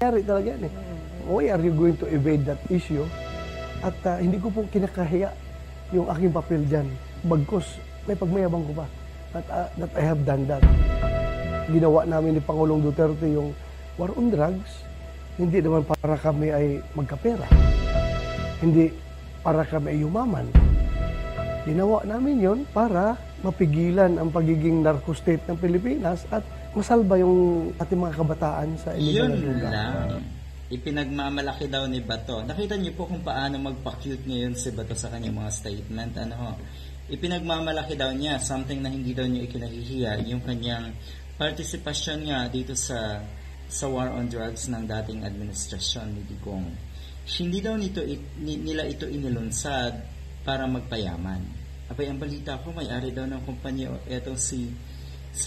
Nangyari talaga yan eh. Why are you going to evade that issue? At hindi ko po kinakahiya yung aking papel dyan. Bagkus, may pagmayabang ko pa. That I have done that. Ginawa namin ni Pangulong Duterte yung war on drugs, hindi naman para kami ay magkapera. Hindi para kami ay yumaman. Ginawa namin yon para mapigilan ang pagiging narco-state ng Pilipinas at masalba yung ating mga kabataan sa illegal na droga. Yun lang. Ipinagmamalaki daw ni Bato. Nakita niyo po kung paano magpa-cute ngayon si Bato sa kanyang mga statement. Ipinagmamalaki daw niya, something na hindi daw niya ikinahihiya, yung kanyang partisipasyon nga dito sa war on drugs ng dating administrasyon ni Digong. Hindi daw nila ito inilunsad para magpayaman. Abay, ang balita ko, may-ari daw ng kumpanya, etong si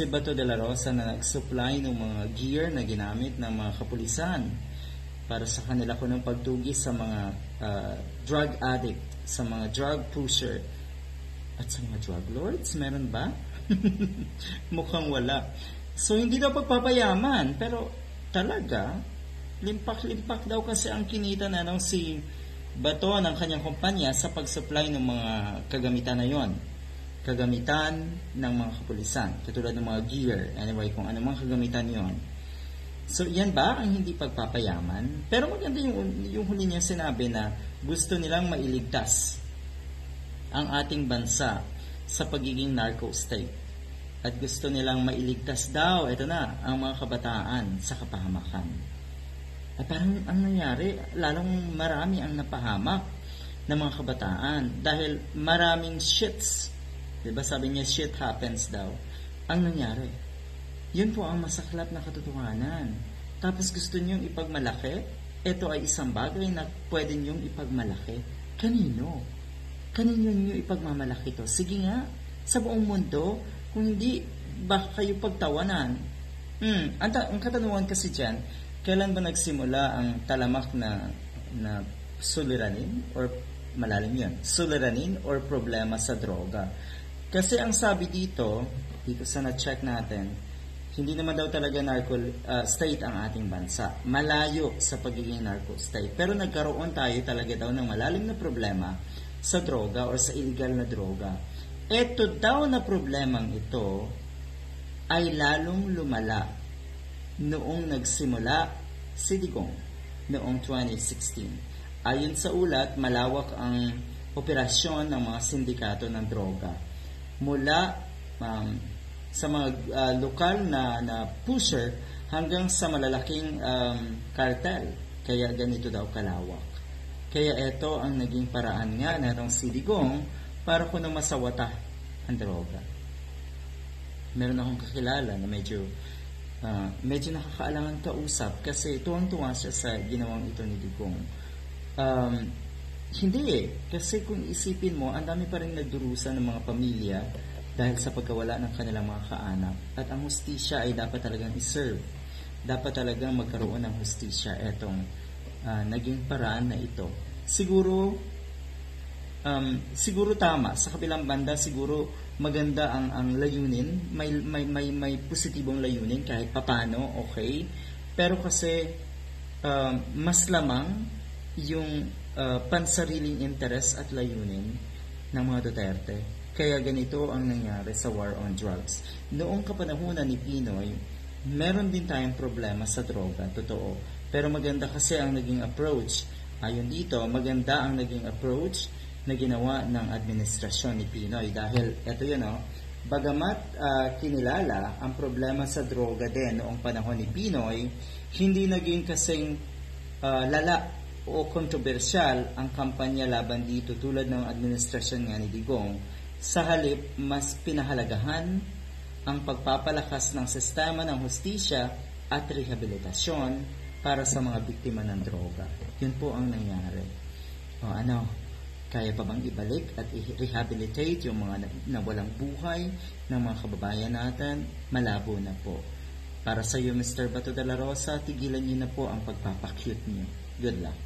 Bato de la Rosa na nag-supply ng mga gear na ginamit ng mga kapulisan para sa kanila ko ng pagtugi sa mga drug addict, sa mga drug pusher, at sa mga drug lords. Meron ba? Mukhang wala. So, hindi daw pagpapayaman, pero talaga, limpak-limpak daw kasi ang kinita na si Bato ng kanyang kumpanya sa pag-supply ng mga kagamitan na yon. Kagamitan ng mga kapulisan, katulad ng mga gear, anyway, kung ano mga kagamitan yon. So, yan ba ang hindi pagpapayaman? Pero maganda yung huli niya sinabi na gusto nilang mailigtas ang ating bansa sa pagiging narco state. At gusto nilang mailigtas daw, ito na, ang mga kabataan sa kapahamakan. At parang ang nangyari, lalong marami ang napahamak ng mga kabataan dahil maraming shits. Diba sabi niya, shit happens daw. Ang nangyari, yun po ang masaklap na katotohanan. Tapos gusto niyong ipagmalaki, ito ay isang bagay na pwede niyong ipagmalaki. Kanino? Kanino niyo ipagmamalaki to? Sige nga, sa buong mundo, kung hindi, baka kayo pagtawanan. Ang katanungan kasi dyan, kailan ba nagsimula ang talamak na suliranin? Or malalim yun, suliranin or problema sa droga? Kasi ang sabi dito sa na-check natin, hindi naman daw talaga narco state ang ating bansa. Malayo sa pagiging narco state. Pero nagkaroon tayo talaga daw ng malalim na problema sa droga or sa illegal na droga. Ito daw na problemang ito ay lalong lumala noong nagsimula si Digong noong 2016. Ayon sa ulat, malawak ang operasyon ng mga sindikato ng droga. Mula sa mga lokal na pusher hanggang sa malalaking cartel. Kaya ganito daw kalawak. Kaya ito ang naging paraan nga natong si Digong para kuno masawata ang droga. Meron akong kakilala na medyo nakakaalangan kausap kasi tuwang-tuwa siya sa ginawang ito ni Digong. Hindi kasi kung isipin mo, ang dami pa rin nagdurusa ng mga pamilya dahil sa pagkawala ng kanilang mga kaanak. At ang hustisya ay dapat talagang iserve. Dapat talagang magkaroon ng hustisya etong naging paraan na ito. Siguro tama. Sa kabilang banda, siguro maganda ang layunin. May positibong layunin kahit papano, okay. Pero kasi mas lamang yung pansariling interes at layunin ng mga Duterte. Kaya ganito ang nangyari sa war on drugs. Noong kapanahunan ni Pinoy, meron din tayong problema sa droga, totoo. Pero maganda kasi ang naging approach. Ayon dito, maganda ang naging approach na ginawa ng administrasyon ni Pinoy. Dahil, eto yun bagamat kinilala ang problema sa droga din noong panahon ni Pinoy, hindi naging kasing lala o kontrobersyal ang kampanya laban dito tulad ng administrasyon nga ni Digong. Sa halip, mas pinahalagahan ang pagpapalakas ng sistema ng hustisya at rehabilitasyon para sa mga biktima ng droga. Yun po ang nangyari. Kaya pa bang ibalik at i-rehabilitate yung mga nawalang buhay ng mga kababayan natin? Malabo na po. Para sa iyo, Mr. Bato de la Rosa, tigilan niyo na po ang pagpapakyut niyo. Good luck.